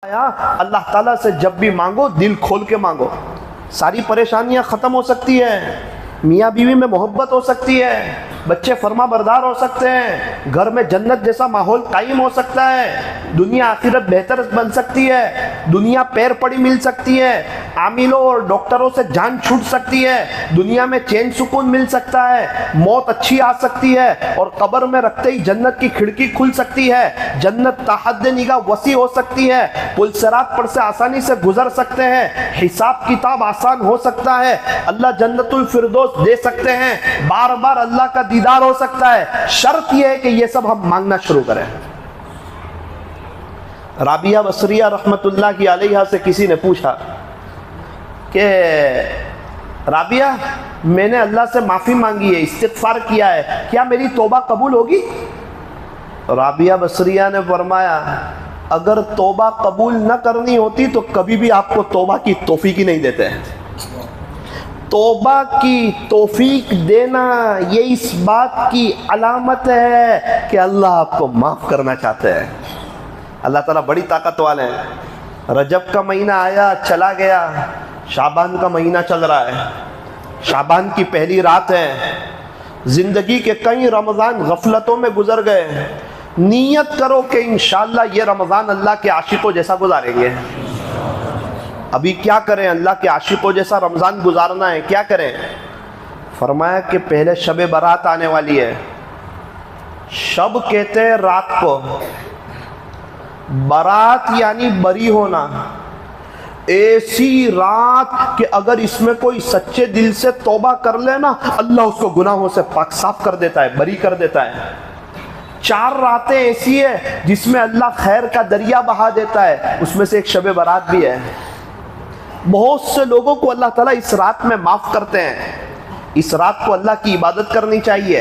अल्लाह ताला से जब भी मांगो दिल खोल के मांगो, सारी परेशानियां ख़त्म हो सकती है, मियाँ बीवी में मोहब्बत हो सकती है, बच्चे फर्मा बरदार हो सकते हैं, घर में जन्नत जैसा माहौल कायम हो सकता है, दुनिया आखिरत बेहतर बन सकती है, दुनिया पैर पड़ी मिल सकती है, आमिलों और डॉक्टरों से जान छूट सकती है, दुनिया में चैन सुकून मिल सकता है, मौत अच्छी आ सकती है और कब्र में रखते ही जन्नत की खिड़की खुल सकती है, जन्नत ताहद्दे निगाह वसी हो सकती है, पुल सिरात पर से आसानी से गुजर सकते हैं, हिसाब किताब आसान हो सकता है, अल्लाह जन्नतुल फिरदौस दे सकते हैं, बार बार अल्लाह का दीदार हो सकता है। शर्त यह है कि यह सब हम मांगना शुरू करें। राबिया बसरिया रहमतुल्लाह की अलैहा से किसी ने पूछा कि राबिया, मैंने अल्लाह से माफ़ी मांगी है, इस्तिग़फ़ार किया है, क्या मेरी तौबा कबूल होगी? राबिया बसरिया ने फरमाया, अगर तौबा कबूल न करनी होती तो कभी भी आपको तौबा की तौफीक ही नहीं देते हैं। तौबा की तौफीक देना ये इस बात की अलामत है कि अल्लाह आपको माफ़ करना चाहते हैं। अल्लाह ताला बड़ी ताकत वाले हैं। रजब का महीना आया चला गया, शाबान का महीना चल रहा है, शाबान की पहली रात है, ज़िंदगी के कई रमज़ान गफलतों में गुजर गए। नियत करो कि इंशाअल्लाह ये रमज़ान अल्लाह के आशिकों जैसा गुजारेंगे। अभी क्या करें, अल्लाह के आशिकों जैसा रमज़ान गुजारना है, क्या करें? फरमाया कि पहले शब बारात आने वाली है। शब कहते हैं रात को, बारात यानी बरी होना। ऐसी रात कि अगर इसमें कोई सच्चे दिल से तौबा कर लेना, अल्लाह उसको गुनाहों से पाक साफ कर देता है, बरी कर देता है। 4 रातें ऐसी है जिसमें अल्लाह खैर का दरिया बहा देता है, उसमें से एक शब बारात भी है। बहुत से लोगों को अल्लाह ताला इस रात में माफ़ करते हैं। इस रात को अल्लाह की इबादत करनी चाहिए।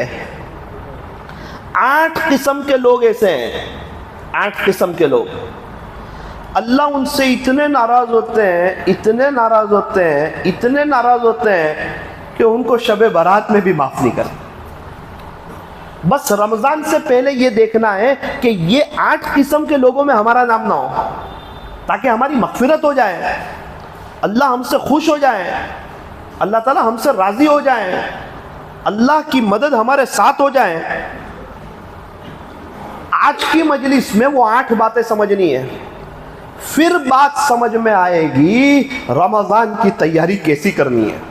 8 किस्म के लोग ऐसे हैं, 8 किस्म के लोग, अल्लाह उनसे इतने नाराज़ होते हैं, इतने नाराज़ होते हैं, इतने नाराज़ होते हैं कि उनको शब बारात में भी माफ़ नहीं करते। बस रमज़ान से पहले ये देखना है कि ये 8 किस्म के लोगों में हमारा नाम ना हो, ताकि हमारी मग़फ़िरत हो जाए, अल्लाह हमसे खुश हो जाए, अल्लाह ताला हमसे राज़ी हो जाए, अल्लाह की मदद हमारे साथ हो जाए। आज की मजलिस में वो 8 बातें समझनी है, फिर बात समझ में आएगी रमज़ान की तैयारी कैसी करनी है।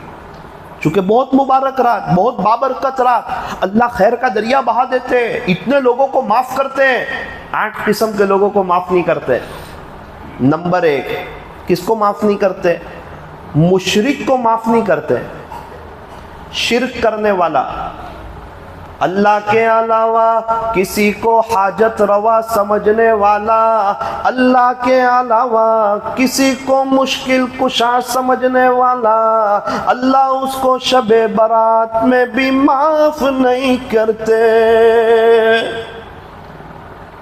चूँकि बहुत मुबारक रात, बहुत बाबरकत रात, अल्लाह खैर का दरिया बहा देते हैं, इतने लोगों को माफ़ करते हैं। 8 किस्म के लोगों को माफ़ नहीं करते। नंबर 1, किसको माफ़ नहीं करते? मुशरिक को माफ़ नहीं करते। शिर्क करने वाला, अल्लाह के अलावा किसी को हाजत रवा समझने वाला, अल्लाह के अलावा किसी को मुश्किल कुशा समझने वाला, अल्लाह उसको शबे बारात में भी माफ़ नहीं करते।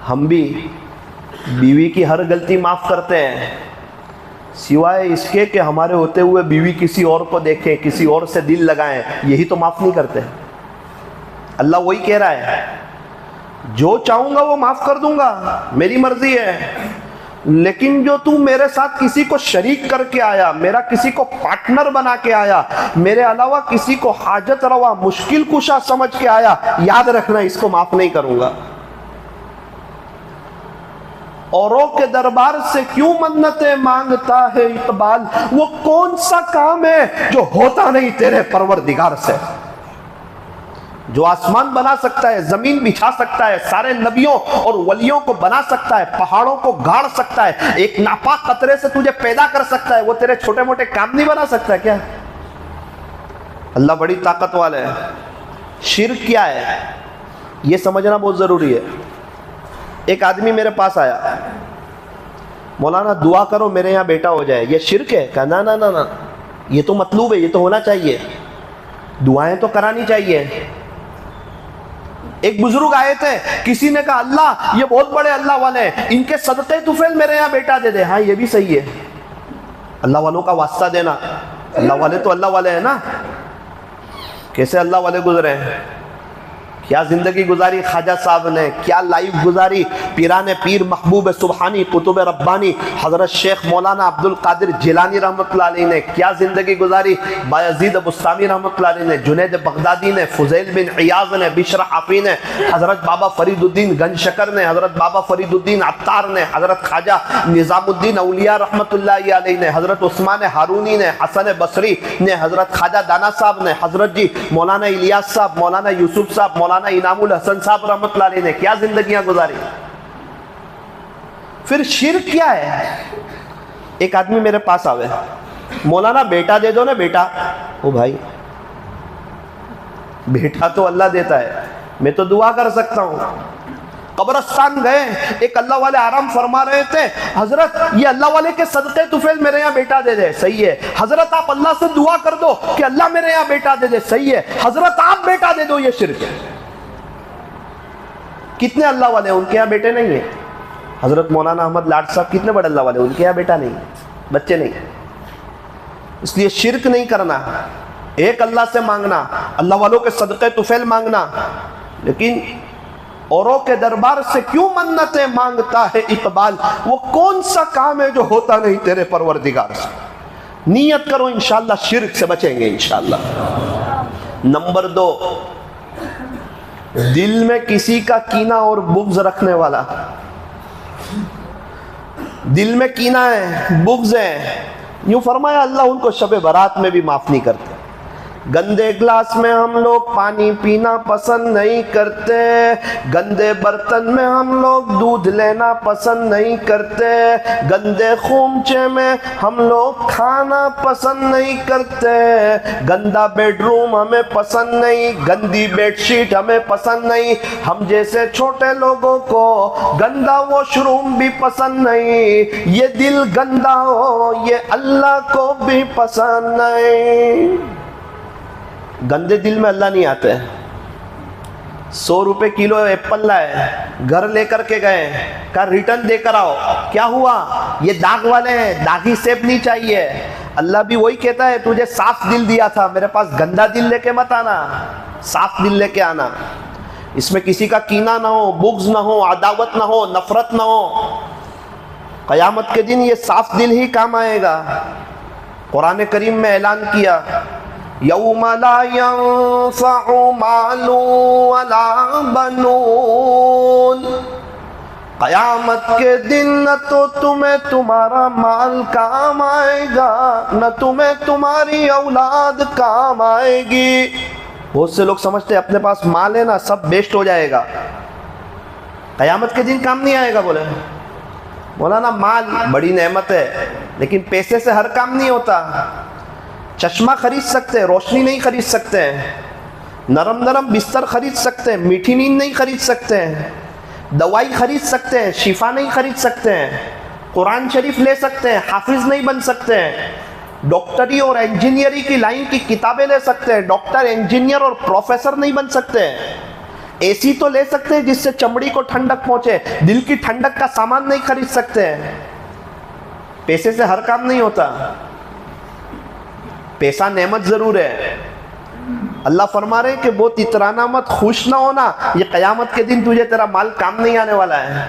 हम भी बीवी की हर गलती माफ़ करते हैं, सिवाय इसके कि हमारे होते हुए बीवी किसी और को देखें, किसी और से दिल लगाएं, यही तो माफ़ नहीं करते। अल्लाह वही कह रहा है, जो चाहूँगा वो माफ़ कर दूंगा, मेरी मर्जी है, लेकिन जो तू मेरे साथ किसी को शरीक करके आया, मेरा किसी को पार्टनर बना के आया, मेरे अलावा किसी को हाजत रवा मुश्किल कुशा समझ के आया, याद रखना इसको माफ़ नहीं करूँगा। औरों के दरबार से क्यों मन्नतें मांगता है इकबाल, वो कौन सा काम है जो होता नहीं तेरे परवरदिगार से। जो आसमान बना सकता है, जमीन बिछा सकता है, सारे नबियों और वलियों को बना सकता है, पहाड़ों को गाड़ सकता है, एक नापाक कतरे से तुझे पैदा कर सकता है, वो तेरे छोटे मोटे काम नहीं बना सकता क्या? अल्लाह बड़ी ताकत वाला है। शिर्क क्या है ये समझना बहुत जरूरी है। एक आदमी मेरे पास आया, मौलाना दुआ करो मेरे यहाँ बेटा हो जाए, ये शिर्क है? कहा ना ना ना ना, ये तो मतलूब है, ये तो होना चाहिए, दुआएं तो करानी चाहिए। एक बुजुर्ग आए थे, किसी ने कहा अल्लाह ये बहुत बड़े अल्लाह वाले हैं, इनके सदक़े तुफैल मेरे यहाँ बेटा दे दे। हाँ ये भी सही है, अल्लाह वालों का वास्ता देना, अल्लाह वाले तो अल्लाह वाले हैं ना। कैसे अल्लाह वाले गुजरे हैं? क्या जिंदगी गुजारी ख्वाजा साहब ने, क्या लाइफ गुजारी पीराने पीर महबूब सुबहानी कुतुब रब्बानी हजरत शेख मौलाना अब्दुल कादिर जिलानी रहमतुल्लाह अलैह ने, क्या जिंदगी गुजारी बायजीद बुस्तामी रहमतुल्लाह अलैह ने, जुनैद बगदादी ने, फुजैल बिन इयाज ने, बिशर हाफी ने, हजरत बाबा फरीदुद्दीन गंजशकर ने, हजरत बाबा फरीदुद्दीन अत्तार ने, हजरत ख्वाजा निजामुद्दीन औलिया रहमतुल्लाह अलैह ने, हजरत उस्मान हारूनी ने, हसन बसरी ने, हजरत ख्वाजा दाना साहब ने, हजरत जी मौलाना इलियास साहब, मौलाना यूसुफ साहब, मौलाना इनामुल हसन साहब रहमतुल्लाह अलैह ने क्या जिंदगियां गुजारी। फिर शिर्क क्या है? एक आदमी मेरे पास आवे, मौलाना बेटा दे दो ना बेटा। ओ भाई, बेटा तो अल्लाह देता है, मैं तो दुआ कर सकता हूं। कब्रस्तान गए, एक अल्लाह वाले आराम फरमा रहे थे, हजरत ये अल्लाह वाले के सदके तुफैल मेरे यहाँ बेटा दे दे, सही है। हजरत आप अल्लाह से दुआ कर दो कि अल्लाह मेरे यहाँ बेटा दे दे, सही है। हजरत आप बेटा दे दो, ये शिर्क है। कितने अल्लाह वाले हैं, उनके यहाँ बेटे नहीं है। हजरत मौलाना अहमद लाड साहब कितने बड़े अल्लाह वाले, उनके यहाँ बेटा नहीं, बच्चे नहीं। इसलिए शिर्क नहीं करना, एक अल्लाह से मांगना, अल्लाह वालों के सदके तुफैल मांगना। लेकिन औरों के दरबार से क्यों मन्नतें मांगता है इकबाल, वो कौन सा काम है जो होता नहीं तेरे परवरदिगार से। नियत करो, इंशाअल्लाह शिर्क से बचेंगे इंशाअल्लाह। नंबर 2, दिल में किसी का कीना और बुग़्ज़ रखने वाला। दिल में कीना है, बुग़्ज़ है, यूं फरमाया अल्लाह उनको शब बारात में भी माफ नहीं करते। गंदे ग्लास में हम लोग पानी पीना पसंद नहीं करते, गंदे बर्तन में हम लोग दूध लेना पसंद नहीं करते, गंदे खूमचे में हम लोग खाना पसंद नहीं करते, गंदा बेडरूम हमें पसंद नहीं, गंदी बेडशीट हमें पसंद नहीं, हम जैसे छोटे लोगों को गंदा वॉशरूम भी पसंद नहीं। ये दिल गंदा हो ये अल्लाह को भी पसंद नहीं। गंदे दिल में अल्लाह नहीं आते। 100 रुपए किलो एप्पल लाए, घर लेकर के गए, कहा रिटर्न देकर आओ, क्या हुआ? ये दाग वाले हैं, दागी सेब नहीं चाहिए। अल्लाह भी वही कहता है, तुझे साफ दिल दिया था, मेरे पास गंदा दिल लेके मत आना, साफ दिल लेके आना। इसमें किसी का कीना ना हो, बुग़्ज़ ना हो, अदावत ना हो, नफरत ना हो। क़यामत के दिन ये साफ दिल ही काम आएगा। कुरान करीम में ऐलान किया, यौम ला यंफ़अु मालु वला बनून, क़यामत के दिन न तो तुम्हें तुम्हारा माल काम आएगा, न तुम्हें तुम्हारी औलाद काम आएगी। बहुत से लोग समझते हैं अपने पास माल है ना, सब वेस्ट हो जाएगा, क़यामत के दिन काम नहीं आएगा। बोले मौलाना माल बड़ी नेमत है, लेकिन पैसे से हर काम नहीं होता। चश्मा खरीद सकते हैं, रोशनी नहीं खरीद सकते हैं। नरम नरम बिस्तर खरीद सकते हैं, मीठी नींद नहीं खरीद सकते हैं। दवाई खरीद सकते हैं, शिफा नहीं खरीद सकते हैं। कुरान शरीफ ले सकते हैं, हाफिज नहीं बन सकते हैं। डॉक्टरी और इंजीनियरिंग की लाइन की किताबें ले सकते हैं, डॉक्टर इंजीनियर और प्रोफेसर नहीं बन सकते हैं। एसी तो ले सकते हैं जिससे चमड़ी को ठंडक पहुंचे, दिल की ठंडक का सामान नहीं खरीद सकते हैं। पैसे से हर काम नहीं होता। पैसा नेमत जरूर है। अल्लाह फरमा रहे कि बहुत इतराना मत, खुश ना होना, ये क़यामत के दिन तुझे तेरा माल काम नहीं आने वाला है।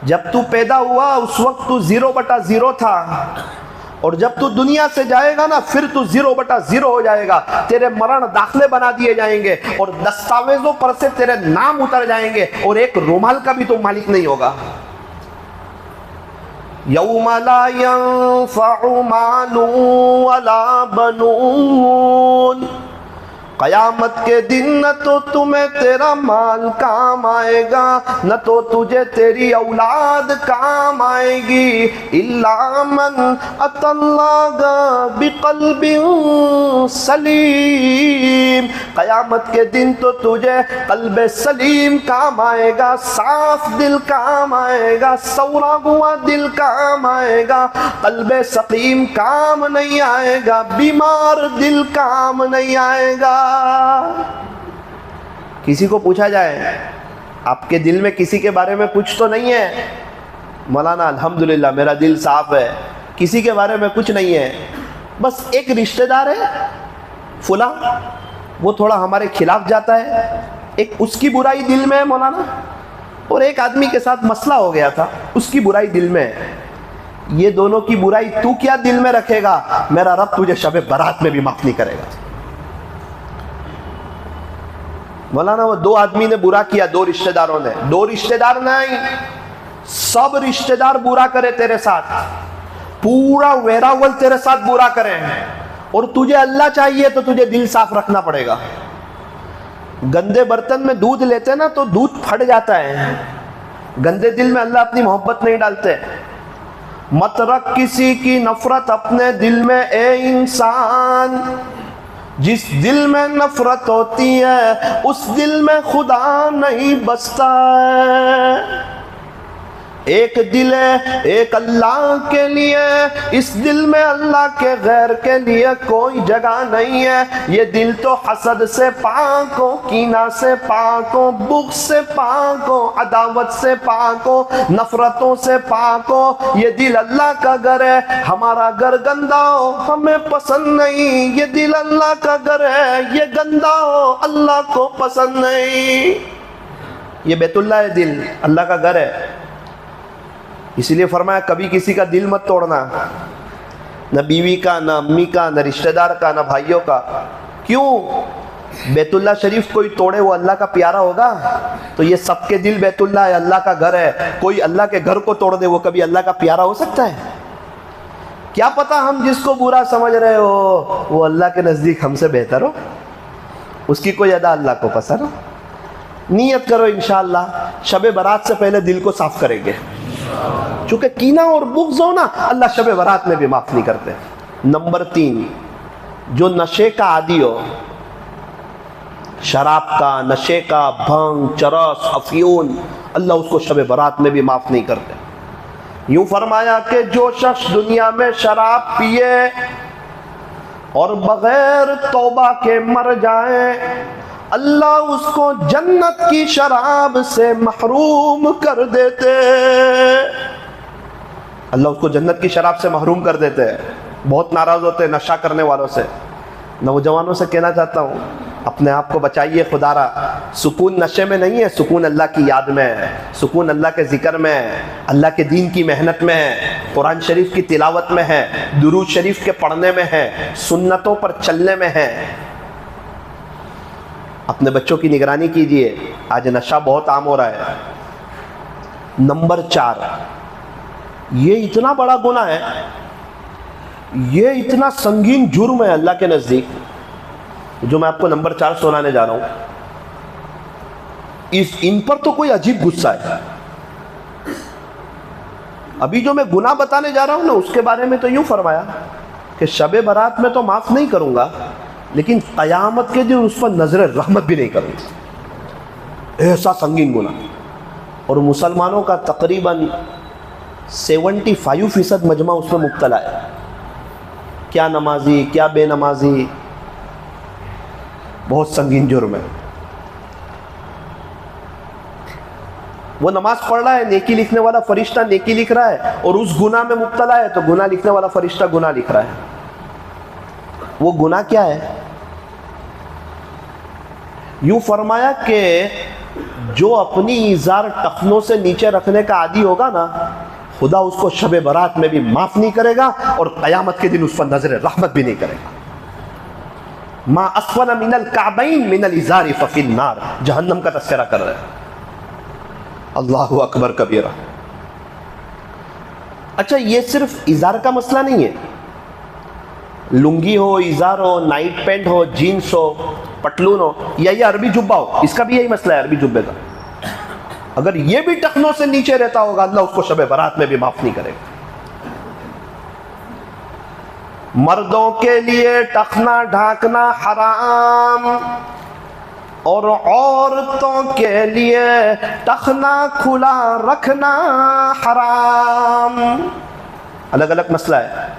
जब तू पैदा हुआ उस वक्त तू 0/0 था, और जब तू दुनिया से जाएगा ना फिर तू 0/0 हो जाएगा। तेरे मरण दाखिले बना दिए जाएंगे और दस्तावेजों पर से तेरे नाम उतर जाएंगे, और एक रुमाल का भी तू मालिक नहीं होगा। यौम ला यंफ़अु मालु वला बनून, क़यामत के दिन न तो तुम्हें तेरा माल काम आएगा, न तो तुझे तेरी औलाद काम आएगी। इल्ला मन अतल्लाह बिक़ल्बिन सलीम, क़यामत के दिन तो तुझे क़ल्ब सलीम काम आएगा, साफ दिल काम आएगा, सौरा हुआ दिल काम आएगा। क़ल्ब सकीम काम नहीं आएगा, बीमार दिल काम नहीं आएगा। किसी को पूछा जाए आपके दिल में किसी के बारे में कुछ तो नहीं है? मौलाना अल्हम्दुलिल्लाह मेरा दिल साफ है, किसी के बारे में कुछ नहीं है, बस एक रिश्तेदार है फुला, वो थोड़ा हमारे खिलाफ जाता है, एक उसकी बुराई दिल में है मौलाना, और एक आदमी के साथ मसला हो गया था, उसकी बुराई दिल में है। ये दोनों की बुराई तू क्या दिल में रखेगा, मेरा रब तुझे शब बारात में भी माफ नहीं करेगा। मौलाना वो दो आदमी ने बुरा किया, दो रिश्तेदारों ने, दो रिश्तेदार नहीं, सब रिश्तेदार बुरा करे तेरे साथ, पूरा वेरावल तेरे साथ बुरा करे, और तुझे अल्लाह चाहिए तो तुझे दिल साफ रखना पड़ेगा। गंदे बर्तन में दूध लेते ना तो दूध फट जाता है, गंदे दिल में अल्लाह अपनी मोहब्बत नहीं डालते। मत रख किसी की नफरत अपने दिल में ए इंसान, जिस दिल में नफरत होती है उस दिल में खुदा नहीं बसता है। एक दिल है एक अल्लाह के लिए, इस दिल में अल्लाह के गैर के लिए कोई जगह नहीं है। ये दिल तो हसद से पाक हो, कीना से पाक हो, बुग़्ज़ से पाक हो, अदावत से पाक हो, नफरतों से पाक हो। ये दिल अल्लाह का घर है, हमारा घर गंदा हो हमें पसंद नहीं। ये दिल अल्लाह का घर है, ये गंदा हो अल्लाह को पसंद नहीं। ये बैतुल्लाह है दिल, अल्लाह का घर है। इसीलिए फरमाया कभी किसी का दिल मत तोड़ना, न बीवी का, न अम्मी का, न रिश्तेदार का, न भाइयों का। क्यों? बैतुल्लाह शरीफ कोई तोड़े वो अल्लाह का प्यारा होगा? तो ये सबके दिल बैतुल्लाह है, अल्लाह का घर है। कोई अल्लाह के घर को तोड़ दे वो कभी अल्लाह का प्यारा हो सकता है? क्या पता हम जिसको बुरा समझ रहे हो वो अल्लाह के नज़दीक हमसे बेहतर हो, उसकी कोई अदा अल्लाह को पसंद हो। नियत करो इंशाअल्लाह शब बारात से पहले दिल को साफ करेंगे, चूंकि कीना और बुग़्ज़ हो ना अल्लाह शब बारात में भी माफ नहीं करते। नंबर 3, जो नशे का आदी हो, शराब का, नशे का, भंग, चरस, अफयून, अल्लाह उसको शब बारात में भी माफ नहीं करते। यूं फरमाया कि जो शख्स दुनिया में शराब पिए और बगैर तौबा के मर जाए, अल्लाह उसको जन्नत की शराब से महरूम कर देते। अल्लाह उसको जन्नत की शराब से महरूम कर देते हैं। बहुत नाराज होते हैं नशा करने वालों से। नौजवानों से कहना चाहता हूँ अपने आप को बचाइए खुदारा। सुकून नशे में नहीं है, सुकून अल्लाह की याद में है, सुकून अल्लाह के जिक्र में है, अल्लाह के दीन की मेहनत में है, कुरान शरीफ की तिलावत में है, दुरूद शरीफ के पढ़ने में है, सुन्नतों पर चलने में है। अपने बच्चों की निगरानी कीजिए, आज नशा बहुत आम हो रहा है। नंबर 4, ये इतना बड़ा गुनाह है, ये इतना संगीन जुर्म है अल्लाह के नज़दीक, जो मैं आपको नंबर 4 सुनाने जा रहा हूं। इन पर तो कोई अजीब गुस्सा है। अभी जो मैं गुनाह बताने जा रहा हूं ना उसके बारे में तो यूं फरमाया कि शब बारात में तो माफ नहीं करूंगा, लेकिन क़यामत के दिन उस पर नजर रहमत भी नहीं करूंगा। ऐसा संगीन गुनाह। और मुसलमानों का तकरीबन 75% मजमा उसमें मुब्तला है। क्या नमाजी क्या बेनमाजी, बहुत संगीन जुर्म है। वो नमाज पढ़ रहा है, नेकी लिखने वाला फरिश्ता नेकी लिख रहा है, और उस गुनाह में मुब्तला है तो गुनाह लिखने वाला फरिश्ता गुनाह लिख रहा है। वो गुनाह क्या है? यूं फरमाया कि जो अपनी इज़ार टखनों से नीचे रखने का आदी होगा ना, खुदा उसको शब बारात में भी माफ नहीं करेगा और क़यामत के दिन उस पर नजर रहमत भी नहीं करेगा। मा अस्फल मिनल काबैन मिनल इज़ारी फ़फ़िन नार, जहन्नम का तस्करा कर रहे हैं। अल्लाहु अकबर कबीरा। अच्छा, ये सिर्फ इज़ार का मसला नहीं है। लुंगी हो, इज़ार हो, नाइट पैंट हो, जीन्स हो, पटलून हो, या ये अरबी जुब्बा हो, इसका भी यही मसला है अरबी जुब्बे का। अगर ये भी टखनों से नीचे रहता होगा, अल्लाह उसको शब बारात में भी माफ नहीं करेगा। मर्दों के लिए टखना ढाकना हराम और औरतों के लिए टखना खुला रखना हराम। अलग अलग मसला है।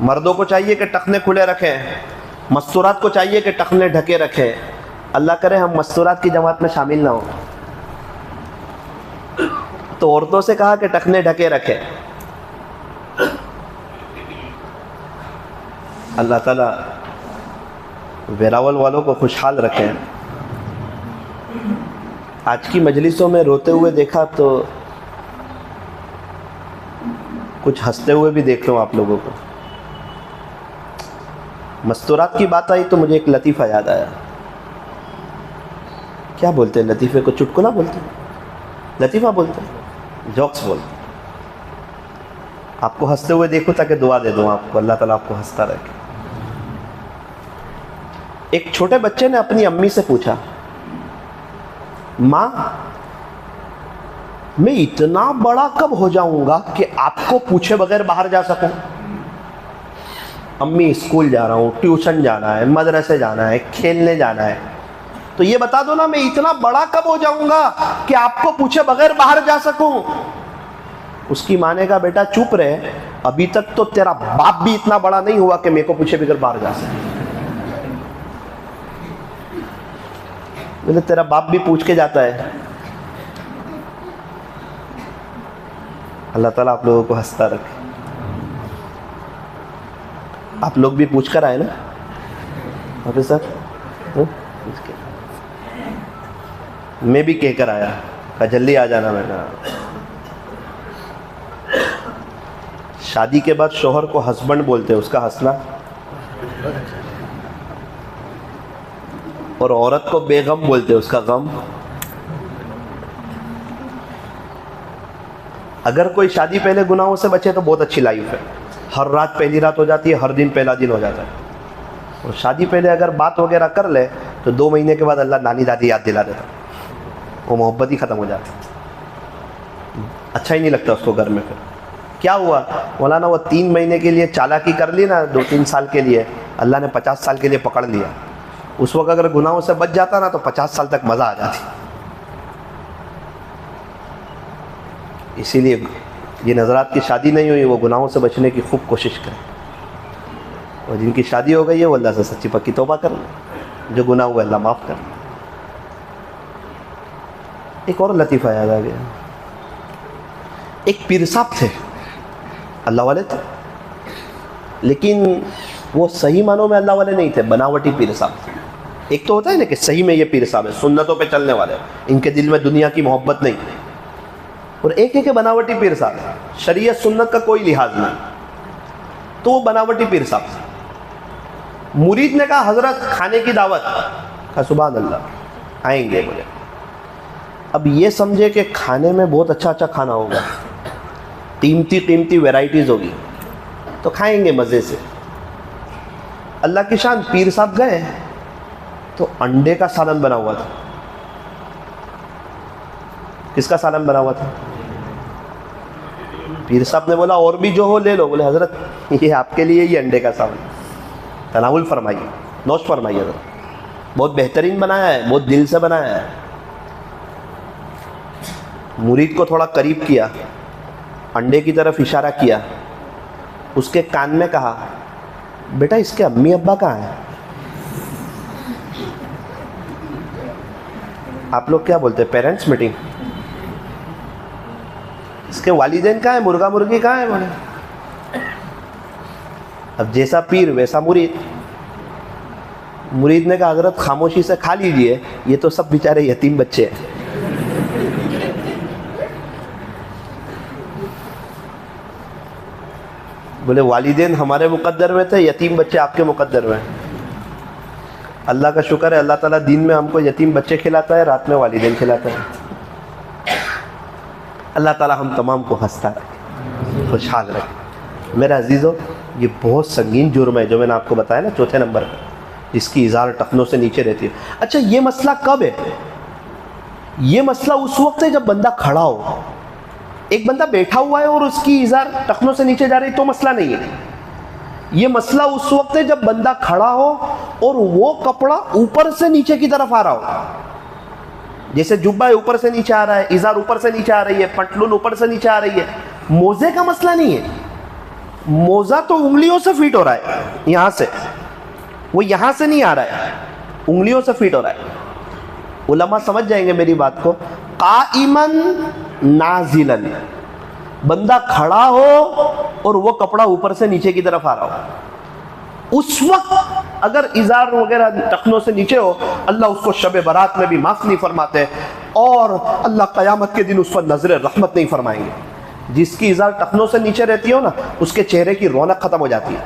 मर्दों को चाहिए कि टखने खुले रखें, मस्तूरात को चाहिए कि टखने ढके रखें। अल्लाह करे हम मस्तूरात की जमात में शामिल ना हो। तो औरतों से कहा कि टखने ढके रखें। अल्लाह ताला वेरावल वालों को खुशहाल रखें। आज की मजलिसों में रोते हुए देखा तो कुछ हंसते हुए भी देख लो आप लोगों को। मस्तूरात की बात आई तो मुझे एक लतीफ़ा याद आया। क्या बोलते हैं लतीफ़े को? चुटकुला बोलते हैं, लतीफ़ा बोलते हैं, जोक्स बोलते हैं। आपको हंसते हुए देखो ताकि दुआ दे दूँ आपको, अल्लाह ताला आपको हंसता रखे। एक छोटे बच्चे ने अपनी अम्मी से पूछा, माँ मैं इतना बड़ा कब हो जाऊंगा कि आपको पूछे बगैर बाहर जा सकूं? अम्मी स्कूल जा रहा हूं, ट्यूशन जाना है, मदरसे जाना है, खेलने जाना है, तो ये बता दो ना मैं इतना बड़ा कब हो जाऊंगा कि आपको पूछे बगैर बाहर जा सकूं? उसकी माँ ने कहा, बेटा चुप रहे, अभी तक तो तेरा बाप भी इतना बड़ा नहीं हुआ कि मेरे को पूछे बगैर बाहर जा सके। बोले तेरा बाप भी पूछ के जाता है। अल्लाह ताला आप लोगों को हंसता रखे। आप लोग भी पूछ कर आए ना ऑफिसर? मैं भी कह कर आया, कहा जल्दी आ जाना। मैंने शादी के बाद शोहर को हस्बैंड बोलते हैं, उसका हंसना, और औरत को बेगम बोलते हैं, उसका गम। अगर कोई शादी पहले गुनाहों से बचे तो बहुत अच्छी लाइफ है। हर रात पहली रात हो जाती है, हर दिन पहला दिन हो जाता है। और शादी पहले अगर बात वगैरह कर ले तो 2 महीने के बाद अल्लाह नानी दादी याद दिला देता, वो मोहब्बत ही ख़त्म हो जाती, अच्छा ही नहीं लगता उसको घर में। फिर क्या हुआ मौलाना, वो 3 महीने के लिए चालाकी कर ली ना, 2-3 साल के लिए, अल्लाह ने 50 साल के लिए पकड़ लिया। उस वक्त अगर गुनाहों से बच जाता ना तो 50 साल तक मज़ा आ जाती। इसीलिए ये नज़रात की शादी नहीं हुई, वो गुनाहों से बचने की खूब कोशिश करें। और जिनकी शादी हो गई है वो अल्लाह से सच्ची पक्की तौबा कर ले, जो गुनाह हुआ अल्लाह माफ़ कर। एक और लतीफ़ा याद आ गया। एक पीर साहब थे, अल्लाह वाले थे, लेकिन वो सही मानों में अल्लाह वाले नहीं थे, बनावटी पीर साहब थे। एक तो होता है ना कि सही में ये पीर साहब है, सुन्नतों पे चलने वाले, इनके दिल में दुनिया की मोहब्बत नहीं। और एक है कि बनावटी पीर साहब, शरीयत सुन्नत का कोई लिहाज नहीं, तो वो बनावटी पीर साहब। मुरीद ने कहा हजरत खाने की दावत, कहा सुभान अल्लाह आएंगे। बोले अब ये समझे कि खाने में बहुत अच्छा अच्छा खाना होगा, कीमती कीमती वैरायटीज़ होगी, तो खाएंगे मज़े से। अल्लाह की शान, पीर साहब गए तो अंडे का सालन बना हुआ था। किसका सालन बना हुआ था? पीर साहब ने बोला और भी जो हो ले लो। बोले हजरत ये आपके लिए ही अंडे का सालन, तनावुल फरमाइए, नोश फरमाइए हजरत, बहुत बेहतरीन बनाया है, बहुत दिल से बनाया है। मुरीद को थोड़ा करीब किया, अंडे की तरफ इशारा किया, उसके कान में कहा बेटा इसके अम्मी अब्बा कहाँ हैं? आप लोग क्या बोलते हैं, पेरेंट्स मीटिंग? इसके वालिदैन कहाँ है, मुर्गा मुर्गी कहाँ है? बोले अब जैसा पीर वैसा मुरीद। मुरीद ने कहा हजरत खामोशी से खा लीजिए, ये तो सब बेचारे यतीम बच्चे हैं। बोले वालिदैन हमारे मुकद्दर में थे, यतीम बच्चे आपके मुकद्दर में। अल्लाह का शुक्र है, अल्लाह ताला दिन में हमको यतीम बच्चे खिलाता है, रात में वालिदैन खिलाता है। अल्लाह ताला हम तमाम को हंसता रखे, खुशहाल रखे। मेरे अजीज़ों, ये बहुत संगीन जुर्म है जो मैंने आपको बताया ना, चौथे नंबर पर, जिसकी इज़ार टखनों से नीचे रहती है। अच्छा, ये मसला कब है? ये मसला उस वक्त है जब बंदा खड़ा हो। एक बंदा बैठा हुआ है और उसकी इज़ार टखनों से नीचे जा रही तो मसला नहीं है। ये मसला उस वक्त है जब बंदा खड़ा हो और वो कपड़ा ऊपर से नीचे की तरफ आ रहा हो। जैसे जुब्बा ऊपर से नीचे आ रहा है, इज़ार ऊपर से नीचे आ रही है, पटलून ऊपर से नीचे आ रही है। मोजे का मसला नहीं है, मोजा तो उंगलियों से फिट हो रहा है, यहाँ से, वो यहाँ से नहीं आ रहा है, उंगलियों से फिट हो रहा है। उलमा समझ जाएंगे मेरी बात को। काइमन नाजिलन, बंदा खड़ा हो और वो कपड़ा ऊपर से नीचे की तरफ आ रहा हो, उस वक्त अगर इजार वगैरह टखनों से नीचे हो, अल्लाह उसको शब बारात में भी माफ नहीं फरमाते और अल्लाह क़यामत के दिन उस पर नजर रहमत नहीं फरमाएंगे। जिसकी इजार टखनों से नीचे रहती हो ना, उसके चेहरे की रौनक खत्म हो जाती है।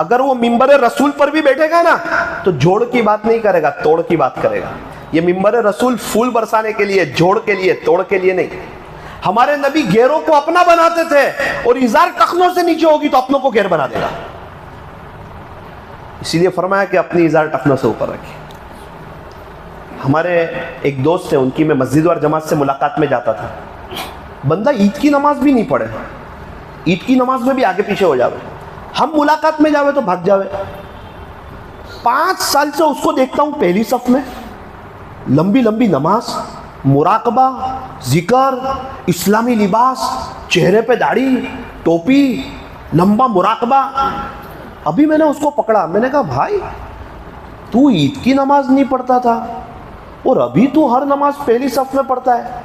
अगर वो मिंबर रसूल पर भी बैठेगा ना, तो जोड़ की बात नहीं करेगा, तोड़ की बात करेगा। ये मिंबर रसूल फूल बरसाने के लिए, जोड़ के लिए, तोड़ के लिए नहीं। हमारे नबी गैरों को अपना बनाते थे, और इजार टखनों से नीचे होगी तो अपनों को गैर बना देगा। इसीलिए फरमाया कि अपनी इजार टखनों से ऊपर रखिए। हमारे एक दोस्त है, उनकी मैं मस्जिद और जमात से मुलाकात में जाता था। बंदा ईद की नमाज भी नहीं पढ़े, ईद की नमाज में भी आगे पीछे हो जावे, हम मुलाकात में जावे तो भाग जावे। 5 साल से उसको देखता हूं पहली सफ में, लंबी लंबी नमाज, मुराकबा, जिक्र, इस्लामी लिबास, चेहरे पे दाढ़ी, टोपी, लंबा मुराकबा। अभी मैंने उसको पकड़ा, मैंने कहा भाई तू ईद की नमाज नहीं पढ़ता था और अभी तू हर नमाज पहली सफ में पढ़ता है,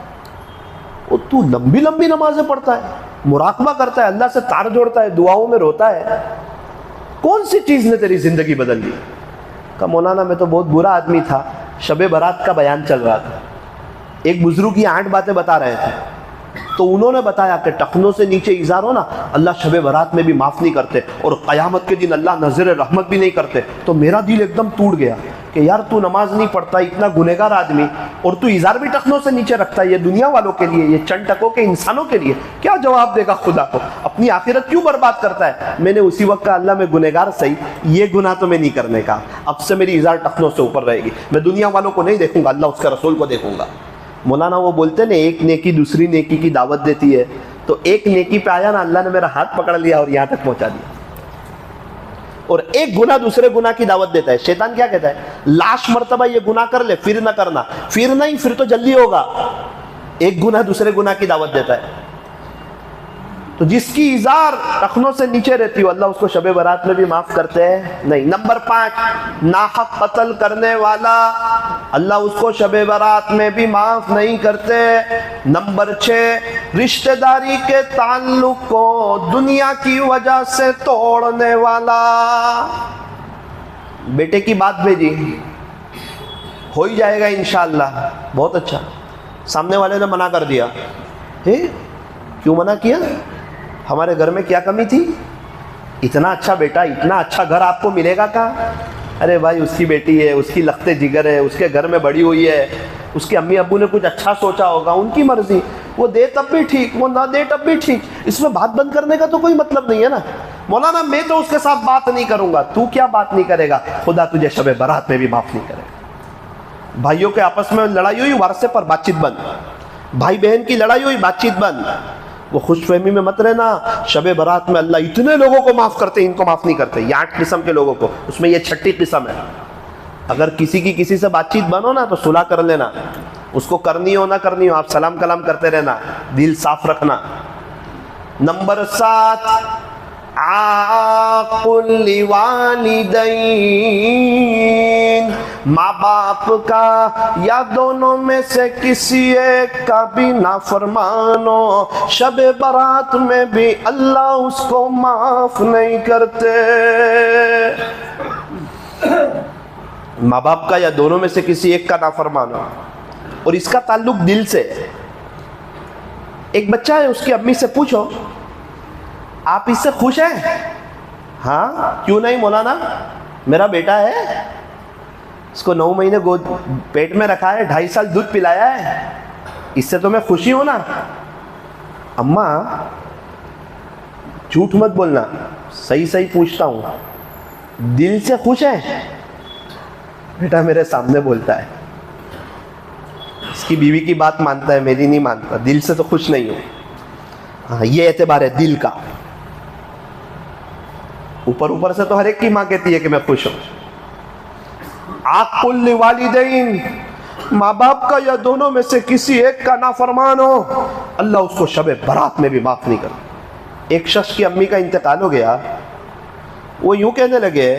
और तू लंबी लंबी नमाजें पढ़ता है, मुराकबा करता है, अल्लाह से तार जोड़ता है, दुआओं में रोता है। कौन सी चीज़ ने तेरी जिंदगी बदल दी? कहा मौलाना मैं तो बहुत बुरा आदमी था, शबे बारात का बयान चल रहा था, एक बुजुर्ग ये 8 बातें बता रहे थे, तो उन्होंने बताया कि टखनों से नीचे इजार हो ना, अल्लाह शबे बारात में भी माफ़ नहीं करते और क़यामत के दिन अल्लाह नज़र रहमत भी नहीं करते। तो मेरा दिल एकदम टूट गया कि यार तू नमाज नहीं पढ़ता, इतना गुनहगार आदमी, और तू इजार भी टखनों से नीचे रखता है। ये दुनिया वालों के लिए, ये चंद टकों के इंसानों के लिए क्या जवाब देगा खुदा को? अपनी आखिरत क्यों बर्बाद करता है? मैंने उसी वक्त कहा अल्लाह मैं गुनहगार सही, ये गुनाह तो मैं नहीं करने का, अब से मेरी इजार टखनों से ऊपर रहेगी, मैं दुनिया वालों को नहीं देखूंगा, अल्लाह उसका रसूल को देखूंगा। मौलाना वो बोलते ना एक नेकी दूसरी नेकी की दावत देती है, तो एक नेकी पे आया ना, अल्लाह ने मेरा हाथ पकड़ लिया और यहाँ तक पहुँचा दिया। और एक गुनाह दूसरे गुनाह की दावत देता है। शैतान क्या कहता है? लाश मर्तबा ये गुनाह कर ले, फिर ना करना, फिर नहीं, फिर तो जल्दी होगा। एक गुनाह दूसरे गुनाह की दावत देता है। तो जिसकी इजार टखनों से नीचे रहती हो, अल्लाह उसको शबे बारात में भी माफ करते हैं नहीं। नंबर 5, नाहक कत्ल करने वाला, अल्लाह उसको शबे बारात में भी माफ नहीं करते। नंबर 6, रिश्तेदारी के ताल्लुक को दुनिया की वजह से तोड़ने वाला। बेटे की बात भेजी, हो ही जाएगा इंशाअल्लाह, बहुत अच्छा। सामने वाले ने मना कर दिया, हे क्यों मना किया? हमारे घर में क्या कमी थी? इतना अच्छा बेटा, इतना अच्छा घर आपको मिलेगा कहाँ? अरे भाई उसकी बेटी है, उसकी लखते जिगर है, उसके घर में बड़ी हुई है, उसके अम्मी अब्बू ने कुछ अच्छा सोचा होगा, उनकी मर्जी, वो दे तब भी ठीक, वो ना दे तब भी ठीक, इसमें बात बंद करने का तो कोई मतलब नहीं है ना। मौलाना मैं तो उसके साथ बात नहीं करूंगा, तू क्या बात नहीं करेगा? खुदा तुझे शबे बारात में भी माफ नहीं करेगा। भाइयों के आपस में लड़ाई हुई, वारसे पर बातचीत बंद, भाई बहन की लड़ाई हुई, बातचीत बंद। वो खुशफहमी में मत रहना, शबे बारात में अल्लाह इतने लोगों को माफ करते, इनको माफ नहीं करते। ये 8 किस्म के लोगों को, उसमें ये 6ठी किस्म है। अगर किसी की किसी से बातचीत बनो ना, तो सुलह कर लेना, उसको करनी हो ना करनी हो, आप सलाम कलाम करते रहना, दिल साफ रखना। नंबर 7, आकुल वालिदैन, माँ बाप का या दोनों में से किसी एक का भी नाफरमानो, शबे बारात में भी अल्लाह उसको माफ नहीं करते। माँ बाप का या दोनों में से किसी एक का नाफरमानो, और इसका ताल्लुक दिल से। एक बच्चा है, उसकी अम्मी से पूछो आप इससे खुश हैं? हाँ, क्यों नहीं मौलाना, मेरा बेटा है, इसको 9 महीने गोद पेट में रखा है, 2.5 साल दूध पिलाया है, इससे तो मैं खुशी हूं ना। अम्मा झूठ मत बोलना, सही सही पूछता हूं, दिल से खुश है? बेटा मेरे सामने बोलता है, इसकी बीवी की बात मानता है, मेरी नहीं मानता, दिल से तो खुश नहीं हूं। हाँ, ये एतबार है दिल का। ऊपर ऊपर से तो हर एक की मां कहती है कि मैं खुश हूं। आकुल वालिदैन, माँ बाप का या दोनों में से किसी एक का नाफरमान हो, अल्लाह उसको शबे बारात में भी माफ नहीं करता। एक शख्स की अम्मी का इंतकाल हो गया, वो यूं कहने लगे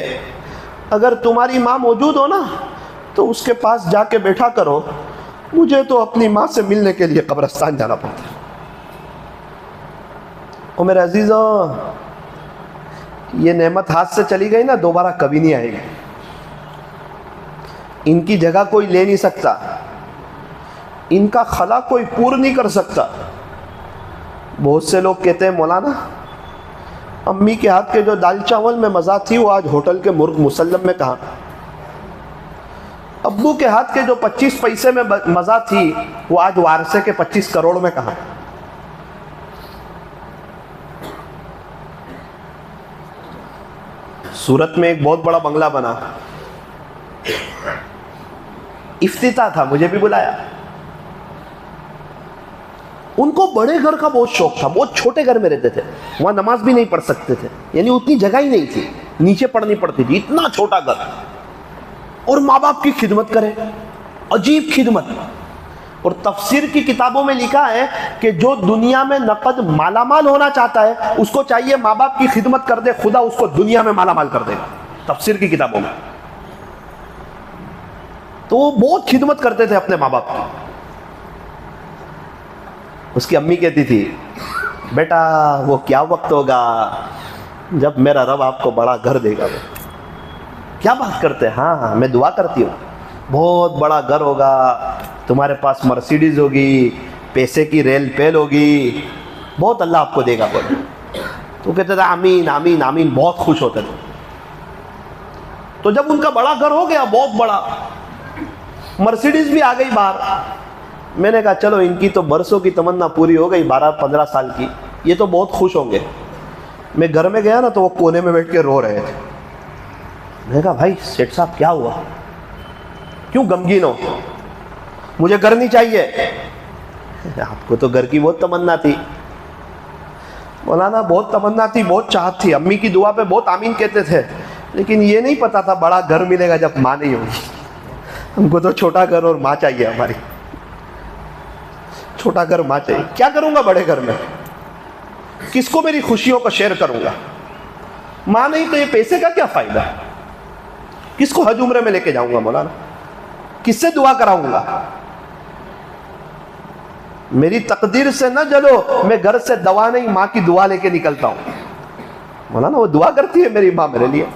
अगर तुम्हारी माँ मौजूद हो ना तो उसके पास जाके बैठा करो, मुझे तो अपनी माँ से मिलने के लिए कब्रिस्तान जाना पड़ता है। ओ मेरे अजीजों, ये नेमत हाथ से चली गई ना, दोबारा कभी नहीं आएगी। इनकी जगह कोई ले नहीं सकता, इनका खला कोई पूर्ण नहीं कर सकता। बहुत से लोग कहते हैं मौलाना, अम्मी के हाथ के जो दाल चावल में मज़ा थी वो आज होटल के मुर्ग मुसल्लम में कहाँ? अब्बू के हाथ के जो 25 पैसे में मज़ा थी वो आज वारसे के 25 करोड़ में कहाँ? सूरत में एक बहुत बड़ा बंगला बना, इफ्तिताह था, मुझे भी बुलाया। उनको बड़े घर का बहुत शौक था, बहुत छोटे घर में रहते थे, वहां नमाज भी नहीं पढ़ सकते थे, यानी उतनी जगह ही नहीं थी, नीचे पढ़नी पड़ती थी, इतना छोटा घर। और माँ बाप की खिदमत करे, अजीब खिदमत। और तफसीर की किताबों में लिखा है कि जो दुनिया में नकद मालामाल होना चाहता है उसको चाहिए माँ बाप की खिदमत कर दे, खुदा उसको दुनिया में मालामाल कर देगा, तफसीर की किताबों में। तो वो बहुत खिदमत करते थे अपने माँ बाप की। उसकी अम्मी कहती थी, बेटा वो क्या वक्त होगा जब मेरा रब आपको बड़ा घर देगा। वो क्या बात करते हैं? हाँ, मैं दुआ करती हूँ, बहुत बड़ा घर होगा, तुम्हारे पास मर्सिडीज होगी, पैसे की रेल पेल होगी, बहुत अल्लाह आपको देगा। बोले तो कहते थे आमीन आमीन आमीन, बहुत खुश होते थे। तो जब उनका बड़ा घर हो गया, बहुत बड़ा, मर्सिडीज भी आ गई बाहर, मैंने कहा चलो इनकी तो बरसों की तमन्ना पूरी हो गई, 12-15 साल की, ये तो बहुत खुश होंगे। मैं घर में गया ना तो वो कोने में बैठ के रो रहे थे। मैंने कहा भाई सेठ साहब क्या हुआ, क्यों गमगीन हो? मुझे घर नहीं चाहिए। आपको तो घर की बहुत तमन्ना थी मौलाना, बहुत तमन्ना थी, बहुत चाहत थी, अम्मी की दुआ पे बहुत आमीन कहते थे, लेकिन ये नहीं पता था बड़ा घर मिलेगा जब माँ नहीं होगी। हमको तो छोटा घर और माँ चाहिए, हमारी छोटा घर माँ चाहिए। क्या करूंगा बड़े घर में? किसको मेरी खुशियों को शेयर करूंगा? माँ नहीं तो ये पैसे का क्या फायदा? किसको हज उम्रे में लेके जाऊंगा मौलाना? किससे दुआ कराऊंगा? मेरी तकदीर से न जलो, मैं घर से दवा नहीं माँ की दुआ लेके निकलता हूं। मौलाना वो दुआ करती है मेरी माँ मेरे लिए,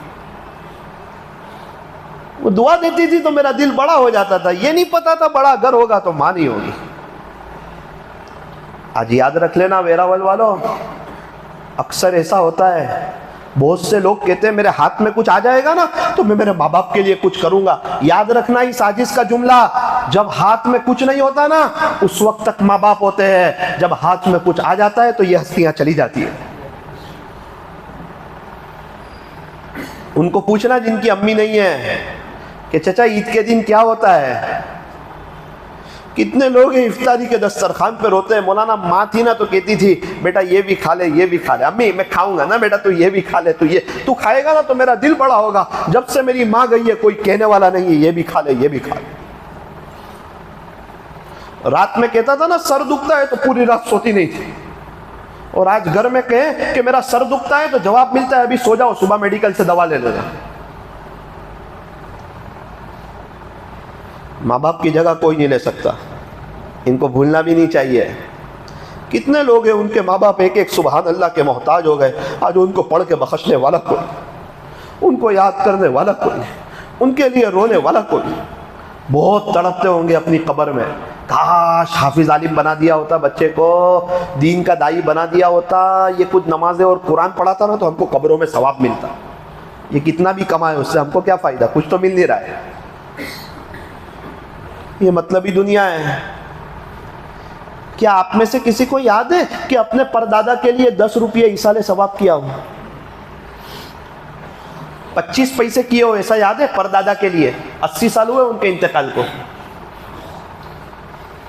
वो दुआ देती थी तो मेरा दिल बड़ा हो जाता था। ये नहीं पता था बड़ा घर होगा तो माँ नहीं होगी। आज याद रख लेना वेरावल वालों, अक्सर ऐसा होता है, बहुत से लोग कहते हैं मेरे हाथ में कुछ आ जाएगा ना तो मैं मेरे माँ बाप के लिए कुछ करूंगा। याद रखना इस साजिश का जुमला, जब हाथ में कुछ नहीं होता ना उस वक्त तक माँ बाप होते हैं, जब हाथ में कुछ आ जाता है तो ये हस्तियां चली जाती है। उनको पूछना जिनकी अम्मी नहीं है कि चचा ईद के दिन क्या होता है? कितने लोग हैं इफ्तारी के दस्तरखान पे रोते हैं, मौलाना माँ थी ना तो कहती थी बेटा ये भी खा ले, ये भी खा ले। अम्मी मैं खाऊंगा ना बेटा, तू ये भी खा ले, तू खाएगा ना तो मेरा दिल बड़ा होगा। जब से मेरी माँ गई है कोई कहने वाला नहीं है ये भी खा ले, ये भी खा ले। रात में कहता था ना सर दुखता है तो पूरी रात सोती नहीं थी, और आज घर में कहे कि मेरा सर दुखता है तो जवाब मिलता है अभी सो जाओ, सुबह मेडिकल से दवा ले लेना। माँ बाप की जगह कोई नहीं ले सकता, इनको भूलना भी नहीं चाहिए। कितने लोग हैं उनके माँ बाप एक एक सुबहान अल्लाह के मोहताज हो गए, आज उनको पढ़ के बख्शने वाला कोई, उनको याद करने वाला कोई, उनके लिए रोने वाला कोई। बहुत तड़पते होंगे अपनी कब्र में, काश हाफिज आलिम बना दिया होता बच्चे को, दीन का दाई बना दिया होता, ये कुछ नमाजें और कुरान पढ़ाता ना तो हमको कब्रों में सवाब मिलता। ये कितना भी कमाए उससे हमको क्या फ़ायदा, कुछ तो मिल नहीं रहा है। ये मतलबी दुनिया है। क्या आप में से किसी को याद है कि अपने परदादा के लिए 10 रुपये इसाले सवाब किया हो? 25 पैसे किए हो, ऐसा याद है? परदादा के लिए 80 साल हुए उनके इंतकाल को।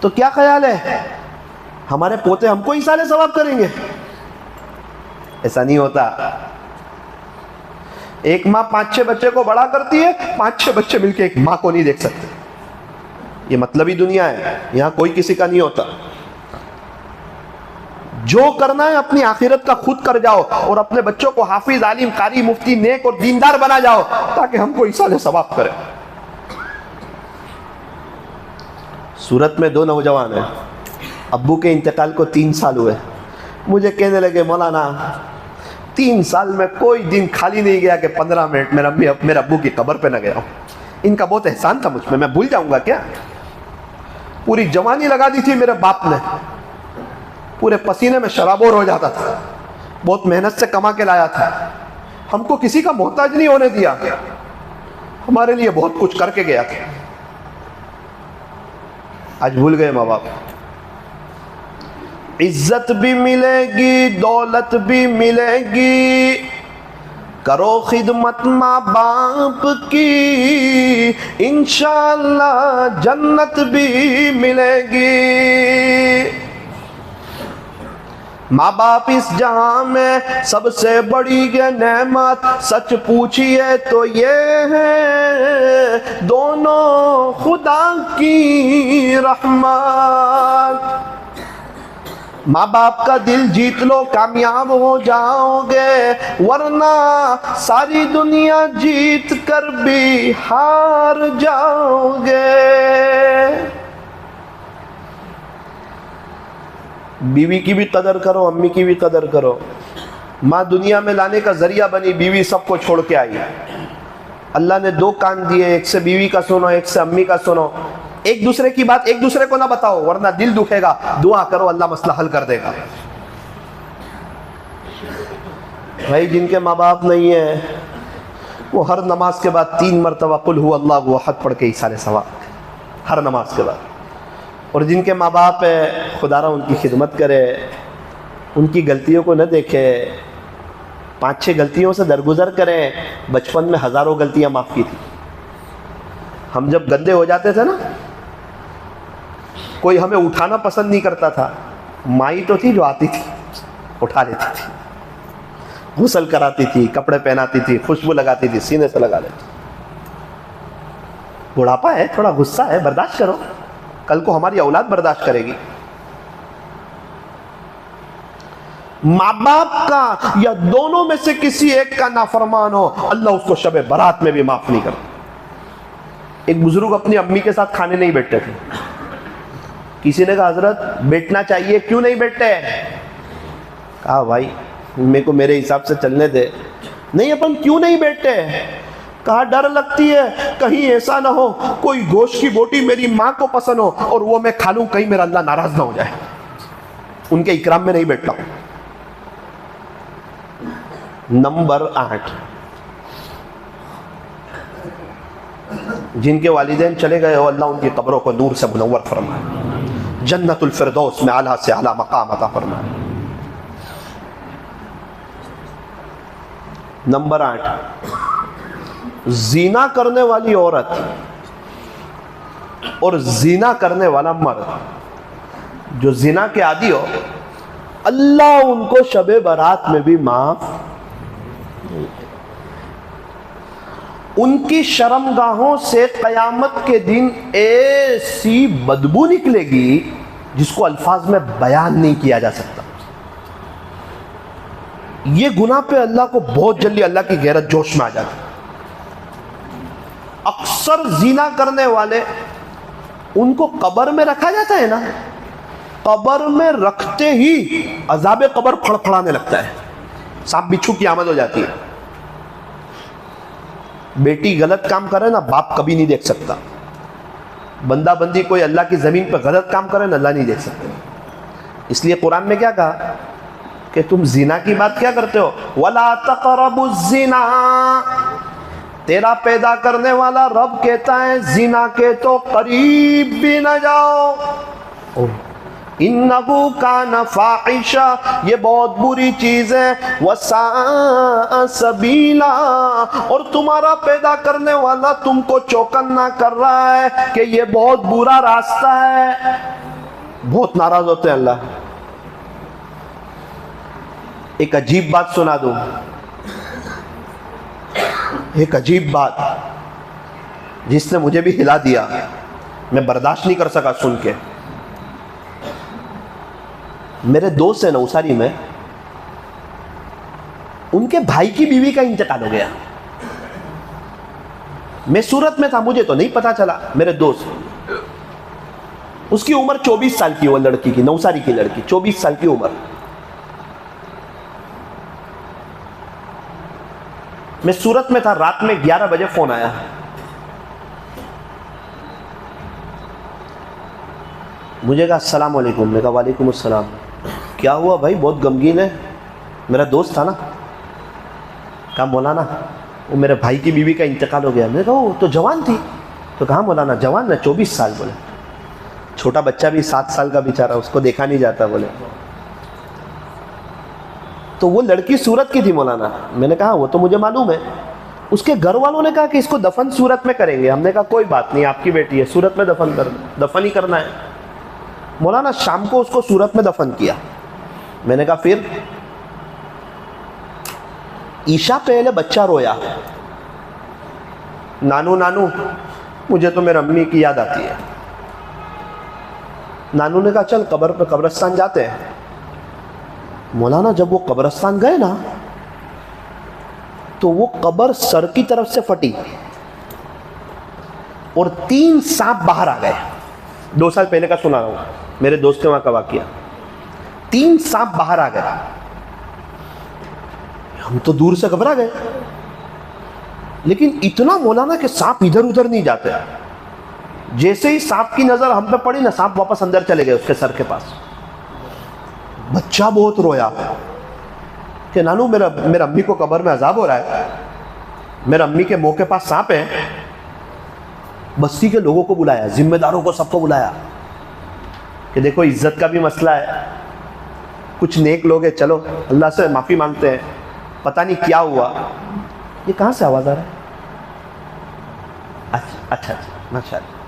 तो क्या ख्याल है हमारे पोते हमको इसाले सवाब करेंगे? ऐसा नहीं होता। एक माँ 5-6 बच्चे को बड़ा करती है, 5-6 बच्चे मिलके एक माँ को नहीं देख सकते। ये मतलबी दुनिया है, यहां कोई किसी का नहीं होता। जो करना है अपनी आखिरत का खुद कर जाओ और अपने बच्चों को हाफिज आलिम कारी मुफ्ती नेक और दीनदार बना जाओ ताकि हमको इसाले सवाब करें। सूरत में 2 नौजवान हैं, अब्बू के इंतकाल को 3 साल हुए। मुझे कहने लगे मौलाना 3 साल में कोई दिन खाली नहीं गया कि 15 मिनट मेरे अब्बू की कब्र पे न गया हूँ। इनका बहुत एहसान था मुझ पे, मैं भूल जाऊंगा क्या? पूरी जवानी लगा दी थी मेरे बाप ने, पूरे पसीने में शराबोर हो जाता था, बहुत मेहनत से कमा के लाया था, हमको किसी का मोहताज नहीं होने दिया, हमारे लिए बहुत कुछ करके गया था। आज भूल गए माँ बाप। इज्जत भी मिलेगी, दौलत भी मिलेगी, करो खिदमत माँ बाप की, इंशाअल्लाह जन्नत भी मिलेगी। माँ बाप इस जहां में सबसे बड़ी ये नेमत, सच पूछिए तो ये है दोनों खुदा की रहमत। माँ बाप का दिल जीत लो, कामयाब हो जाओगे, वरना सारी दुनिया जीत कर भी हार जाओगे। बीवी की भी कदर करो, अम्मी की भी कदर करो। माँ दुनिया में लाने का जरिया बनी, बीवी सबको छोड़ के आई। अल्लाह ने 2 कान दिए, एक से बीवी का सुनो, एक से अम्मी का सुनो। एक दूसरे की बात एक दूसरे को ना बताओ, वरना दिल दुखेगा। दुआ करो, अल्लाह मसला हल कर देगा। भाई जिनके माँ बाप नहीं है वो हर नमाज के बाद 3 मरतबा कुल हु अल्लाहु अहद पढ़ के इसारे सवाब, हर नमाज के बाद। और जिनके माँ बाप है, खुदारा उनकी खिदमत करे, उनकी गलतियों को न देखे, 5-6 गलतियों से दरगुजर करें। बचपन में हज़ारों गलतियाँ माफ़ की थी। हम जब गंदे हो जाते थे ना, कोई हमें उठाना पसंद नहीं करता था, माई तो थी जो आती थी, उठा लेती थी, गुस्ल कराती थी, कपड़े पहनाती थी, खुशबू लगाती थी, सीने से लगा लेती। बुढ़ापा है, थोड़ा गुस्सा है, बर्दाश्त करो, कल को हमारी औलाद बर्दाश्त करेगी। माँ बाप का या दोनों में से किसी एक का नाफरमान हो, अल्लाह उसको शबे बारात में भी माफ नहीं करता। एक बुजुर्ग अपनी अम्मी के साथ खाने नहीं बैठते थे। किसी ने कहा हजरत बैठना चाहिए, क्यों नहीं बैठते? कहा भाई मेरे को मेरे हिसाब से चलने दे। नहीं अपन क्यों नहीं बैठते? कहा डर लगती है, कहीं ऐसा ना हो कोई गोश्त की बोटी मेरी माँ को पसंद हो और वो मैं खा लूं, कहीं मेरा अल्लाह नाराज ना हो जाए, उनके इकराम में नहीं बैठता हूं। नंबर 8, जिनके वालिदैन चले गए हो, अल्लाह उनकी कब्रों को नूर से मुनव्वर फरमाए, जन्नतुल फिरदौस में आला से आला मकाम अता फरमाए। नंबर 8, जीना करने वाली औरत और जीना करने वाला मर्द जो जीना के आदी हो, अल्लाह उनको शबे बारात में भी माफ, उनकी शर्मगाहों से क़यामत के दिन ऐसी बदबू निकलेगी जिसको अल्फाज में बयान नहीं किया जा सकता। ये गुनाह पे अल्लाह को बहुत जल्दी अल्लाह की गैरत जोश में आ जाती। अक्सर जीना करने वाले उनको कब्र में रखा जाता है ना, कब्र में रखते ही अजाब कब्र फड़फड़ाने लगता है, सांप बिच्छू की आमद हो जाती है। बेटी गलत काम करे ना, बाप कभी नहीं देख सकता। बंदा बंदी कोई अल्लाह की जमीन पर गलत काम करे ना, अल्लाह नहीं देख सकता। इसलिए कुरान में क्या कहा कि तुम जिना की बात क्या करते हो? वला तक़रबुज़ ज़िना। तेरा पैदा करने वाला रब कहता है जिना के तो करीब भी न जाओ। इन्नहु कान फ़ाहिशा, ये बहुत बुरी चीज है। वसा सबीला, और तुम्हारा पैदा करने वाला तुमको चौकन्ना कर रहा है कि ये बहुत बुरा रास्ता है। बहुत नाराज होते हैं अल्लाह। एक अजीब बात सुना दूं, एक अजीब बात जिसने मुझे भी हिला दिया, मैं बर्दाश्त नहीं कर सका सुन के। मेरे दोस्त है नौसारी में, उनके भाई की बीवी का इंतकाल हो गया। मैं सूरत में था, मुझे तो नहीं पता चला। मेरे दोस्त, उसकी उम्र 24 साल की, वो लड़की की, नौसारी की लड़की, 24 साल की उम्र। मैं सूरत में था, रात में 11 बजे फोन आया। मुझे कहा अस्सलाम वालेकुम। मैं कहा वालेकुम अस्सलाम। क्या हुआ भाई, बहुत गमगीन है? मेरा दोस्त था ना। कहा मौलाना वो मेरे भाई की बीवी का इंतकाल हो गया। मैंने कहा वो तो जवान थी। तो कहा मौलाना जवान है? 24 साल। बोले छोटा बच्चा भी 7 साल का बेचारा, उसको देखा नहीं जाता। बोले तो वो लड़की सूरत की थी मौलाना। मैंने कहा वो तो मुझे मालूम है। उसके घर वालों ने कहा कि इसको दफन सूरत में करेंगे। हमने कहा कोई बात नहीं, आपकी बेटी है, सूरत में दफन ही करना है। मौलाना शाम को उसको सूरत में दफन किया। मैंने कहा फिर? ईशा पहले बच्चा रोया, नानू नानू मुझे तो मेरी अम्मी की याद आती है। नानू ने कहा चल कब्र पे कब्रिस्तान जाते हैं। मौलाना जब वो कब्रिस्तान गए ना, तो वो कब्र सर की तरफ से फटी और 3 सांप बाहर आ गए। 2 साल पहले का सुना रहा हूं, मेरे दोस्त के वहां का वाकया। 3 सांप बाहर आ गए। हम तो दूर से घबरा गए, लेकिन इतना मौलाना कि सांप इधर उधर नहीं जाते। जैसे ही सांप की नजर हम पे पड़ी ना, सांप वापस अंदर चले गए उसके सर के पास। बच्चा बहुत रोया कि नानू मेरा अम्मी को कब्र में अजाब हो रहा है, मेरा अम्मी के मुंह के पास सांप है। बस्ती के लोगों को बुलाया, जिम्मेदारों को, सबको बुलाया कि देखो इज्जत का भी मसला है, कुछ नेक लोग हैं, चलो अल्लाह से माफ़ी मांगते हैं, पता नहीं क्या हुआ। ये कहाँ से आवाज़ आ रहा है? अच्छा अच्छा अच्छा, माशाअल्लाह।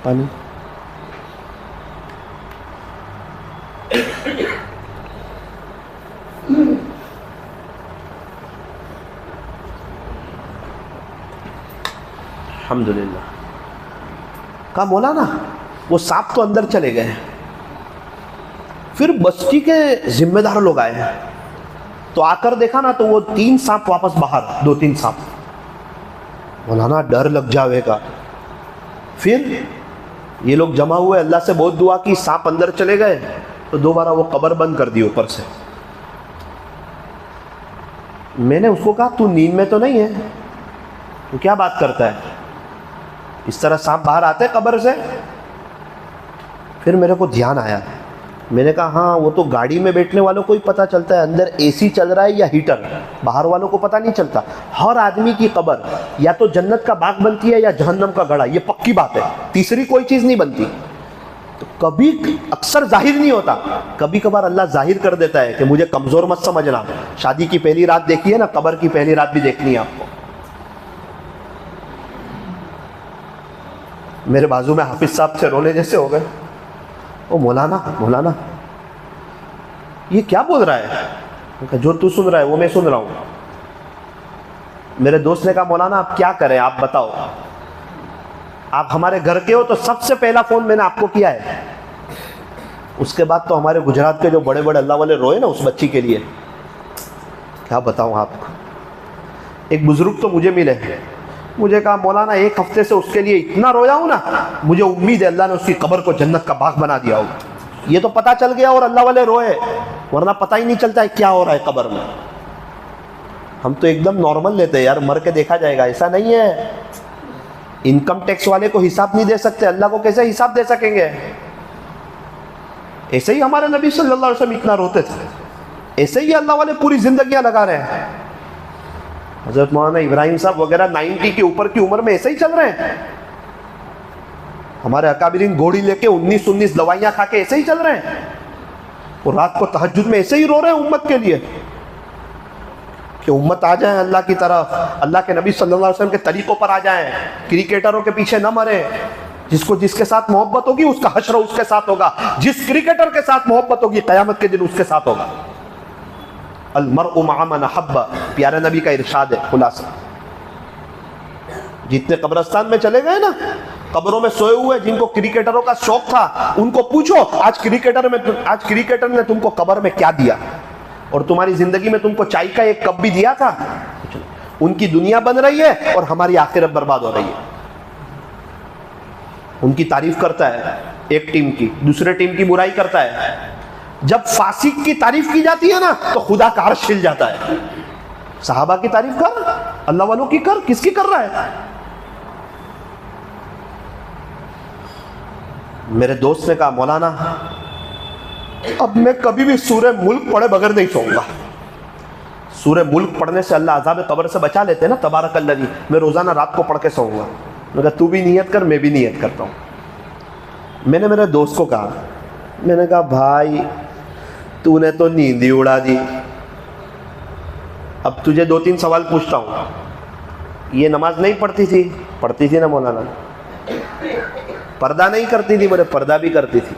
पानी अल्हम्दुलिल्लाह। कहा मौलाना वो सांप तो अंदर चले गए। फिर बस्ती के जिम्मेदार लोग आए हैं, तो आकर देखा ना तो वो 3 सांप वापस बाहर, 2-3 सांप। मौलाना डर लग जाएगा। फिर ये लोग जमा हुए, अल्लाह से बहुत दुआ की, सांप अंदर चले गए तो दोबारा वो कब्र बंद कर दी ऊपर से। मैंने उसको कहा तू नींद में तो नहीं है? तू क्या बात करता है? इस तरह सांप बाहर आते कब्र से? फिर मेरे को ध्यान आया। मैंने कहा हाँ, वो तो गाड़ी में बैठने वालों को ही पता चलता है अंदर एसी चल रहा है या हीटर, बाहर वालों को पता नहीं चलता। हर आदमी की कब्र या तो जन्नत का बाग बनती है या जहन्नम का गड़ा, ये पक्की बात है, तीसरी कोई चीज़ नहीं बनती। तो कभी अक्सर जाहिर नहीं होता, कभी कभार अल्लाह जाहिर कर देता है कि मुझे कमज़ोर मत समझना। शादी की पहली रात देखी है ना, कब्र की पहली रात भी देखनी है आपको। मेरे बाजू में हाफिज साहब से रोने जैसे हो गए। ओ मौलाना ये क्या बोल रहा है? जो तू सुन रहा है वो मैं सुन रहा हूं। मेरे दोस्त ने कहा मौलाना आप क्या करें, आप बताओ, आप हमारे घर के हो तो सबसे पहला फोन मैंने आपको किया है। उसके बाद तो हमारे गुजरात के जो बड़े बड़े अल्लाह वाले रोए ना उस बच्ची के लिए, क्या बताऊं आपको। एक बुजुर्ग तो मुझे मिले, मुझे कहा मौलाना 1 हफ्ते से उसके लिए इतना रोया हूं ना, मुझे उम्मीद है अल्लाह ने उसकी कब्र को जन्नत का बाग बना दिया हो। ये तो पता चल गया और अल्लाह वाले रोए, वरना पता ही नहीं चलता है क्या हो रहा है कब्र में। हम तो एकदम नॉर्मल लेते हैं यार, मर के देखा जाएगा, ऐसा नहीं है। इनकम टैक्स वाले को हिसाब नहीं दे सकते, अल्लाह को कैसे हिसाब दे सकेंगे? ऐसे ही हमारे नबी सल्लल्लाहु अलैहि वसल्लम इतना रोते थे, ऐसे ही अल्लाह वाले पूरी जिंदगियां लगा रहे हैं। हजरत मौलाना इब्राहिम साहब वगैरह 90 के ऊपर की उम्र में ऐसे ही चल रहे हैं। हमारे अकाबिरीन घोड़ी लेके 19 दवाइयां खा के ऐसे ही चल रहे हैं, और रात को तहज्जुद में ऐसे ही रो रहे हैं उम्मत के लिए कि उम्मत आ जाए अल्लाह की तरफ, अल्लाह के नबी सल्लल्लाहु अलैहि वसल्लम के तरीकों पर आ जाए, क्रिकेटरों के पीछे न मरे। जिसको जिसके साथ मोहब्बत होगी उसका हश्र उसके साथ होगा, जिस क्रिकेटर के साथ मोहब्बत होगी क़यामत के दिन उसके साथ होगा। अलमर्उ मअ मन अहब्ब, प्यारे नबी का इरशाद है। खुलासा जितने कब्रिस्तान में चले गए ना, कब्रों में सोए हुए जिनको क्रिकेटरों का शौक था, उनको पूछो आज क्रिकेटर ने तुमको कब्र में क्या दिया, और तुम्हारी जिंदगी में तुमको चाय का एक कप भी दिया था? उनकी दुनिया बन रही है और हमारी आखिरत बर्बाद हो रही है। उनकी तारीफ करता है एक टीम की, दूसरे टीम की बुराई करता है। जब फासिक की तारीफ की जाती है ना तो खुदा का अर्श हिल जाता है। सहाबा की तारीफ कर, अल्लाह वालों की कर, किसकी कर रहा है? मेरे दोस्त ने कहा मौलाना अब मैं कभी भी सूरह मुल्क पढ़े बगैर नहीं सोऊंगा। सूरह मुल्क पढ़ने से अल्लाह अज़ाब कब्र से बचा लेते हैं ना, तबारक अल्लज़ी। मैं रोज़ाना रात को पढ़ के सोऊंगा। मैं कहा तू भी नियत कर, मैं भी नियत करता हूँ। मैंने मेरे दोस्त को कहा, मैंने कहा भाई तूने तो नींद ही उड़ा दी। अब तुझे 2-3 सवाल पूछता हूँ। ये नमाज नहीं पढ़ती थी? पढ़ती थी ना मौलाना। पर्दा नहीं करती थी? बोले पर्दा भी करती थी।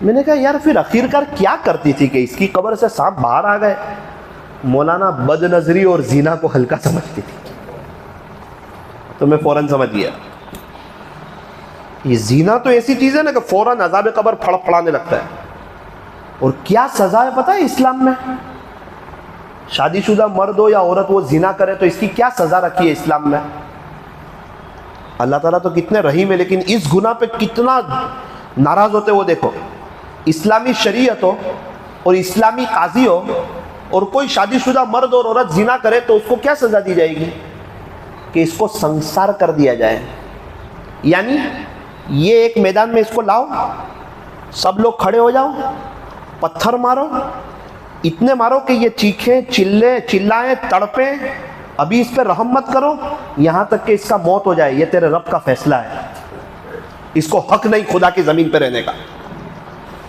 मैंने कहा यार फिर आखिरकार क्या करती थी कि इसकी कब्र से सांप बाहर आ गए? मौलाना बदनजरी और जीना को हल्का समझती थी। तो मैं फौरन समझ गया ये जीना तो ऐसी चीज है ना कि फौरन अज़ाब कब्र फड़फड़ाने लगता है। और क्या सजा है पता है इस्लाम में? शादीशुदा मर्द हो या औरत वो जिना करे तो इसकी क्या सजा रखी है इस्लाम में? अल्लाह ताला तो कितने रहीम है, लेकिन इस गुनाह पे कितना नाराज होते वो देखो। इस्लामी शरीयत हो और इस्लामी काजी हो और कोई शादीशुदा मर्द और औरत जिना करे तो उसको क्या सजा दी जाएगी? कि इसको संसार कर दिया जाए। यानी ये एक मैदान में इसको लाओ, सब लोग खड़े हो जाओ, पत्थर मारो, इतने मारो कि ये चीखें, चिल्लाएं, तड़पें, अभी इस पर रहम मत करो, यहां तक कि इसका मौत हो जाए। ये तेरे रब का फैसला है, इसको हक नहीं खुदा की जमीन पर रहने का।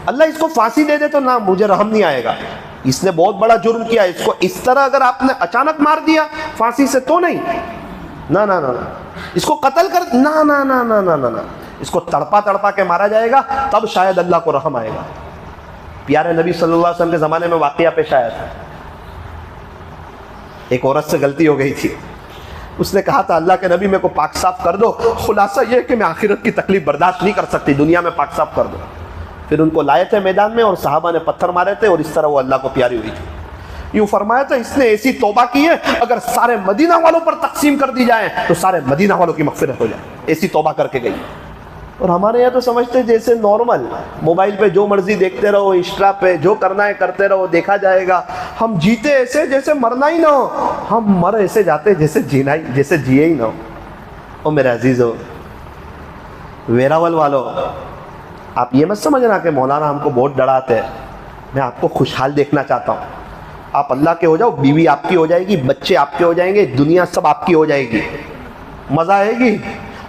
अल्लाह इसको फांसी दे दे तो ना मुझे रहम नहीं आएगा, इसने बहुत बड़ा जुर्म किया। इसको इस तरह अगर आपने अचानक मार दिया फांसी से तो नहीं, ना ना ना ना। इसको कत्ल कर, ना ना ना ना ना ना ना, इसको तड़पा तड़पा के मारा जाएगा, तब शायद अल्लाह को रहम आएगा। प्यारे नबी सल्लल्लाहु अलैहि वसल्लम के ज़माने में वाक़या पेश आया था। एक औरत से गलती हो गई थी। उसने कहा था अल्लाह के नबी मेरे को पाक साफ कर दो, खुलासा ये है कि मैं आखिरत की तकलीफ बर्दाश्त नहीं कर सकती, दुनिया में पाक साफ कर दो। फिर उनको लाए थे मैदान में और सहाबा ने पत्थर मारे थे और इस तरह वो अल्लाह को प्यारी हुई थी। यूँ फरमाया था इसने ऐसी तौबा की है अगर सारे मदीना वालों पर तकसीम कर दी जाए तो सारे मदीना वालों की मग़फ़िरत हो जाए, ऐसी तौबा करके गई। और हमारे यहाँ तो समझते जैसे नॉर्मल मोबाइल पे जो मर्जी देखते रहो, इंस्टा पे जो करना है करते रहो, देखा जाएगा। हम जीते ऐसे जैसे मरना ही ना हो, हम मर ऐसे जाते जैसे जीना ही, जैसे जिए ही ना हो। और मेरे अजीज़ों, वेरावल वालों, आप ये मत समझना कि मौलाना हमको बहुत डराते हैं। मैं आपको खुशहाल देखना चाहता हूँ। आप अल्लाह के हो जाओ, बीवी आपकी हो जाएगी, बच्चे आपके हो जाएंगे, दुनिया सब आपकी हो जाएगी, मज़ा आएगी।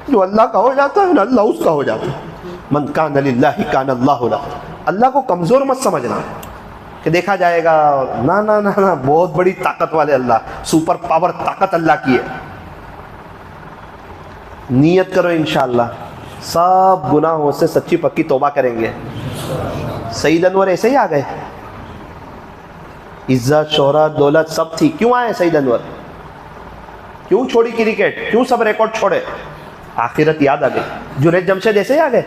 जो अल्लाह का हो जाता है ना, अल्लाह उसका हो जाता है। मन कान लिल्लाहि कान अल्लाहु लहु। अल्लाह को कमज़ोर मत समझना कि देखा जाएगा, ना ना ना ना, बहुत बड़ी ताकत वाले अल्लाह, सुपर पावर ताकत अल्लाह की है। नियत करो इंशाअल्लाह सब गुनाहों से सच्ची पक्की तौबा करेंगे। सईद अनवर ऐसे ही आ गए, इज्जत शोहरत दौलत सब थी, क्यों आए सईद अनवर? क्यों छोड़ी क्रिकेट? क्यों सब रिकॉर्ड छोड़े? आखिरत याद आ गई। जुनैद जमशेद ऐसे ही आ गए,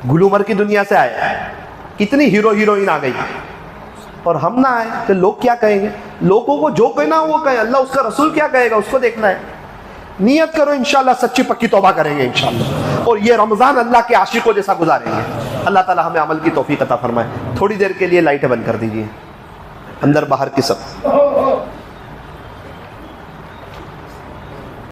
गुलूमर की दुनिया से आए, कितनी हीरो हीरोइन आ गई। और हम ना आए तो लोग क्या कहेंगे? लोगों को जो कहना वो कहे, अल्लाह उसका रसूल क्या कहेगा उसको देखना है। नियत करो इंशाअल्लाह सच्ची पक्की तौबा करेंगे इंशाअल्लाह, और ये रमज़ान अल्लाह के आशिकों जैसा गुजारेंगे। अल्लाह ताला हमें अमल की तौफीक अता फरमाए। थोड़ी देर के लिए लाइटें बंद कर दीजिए, अंदर बाहर की सब।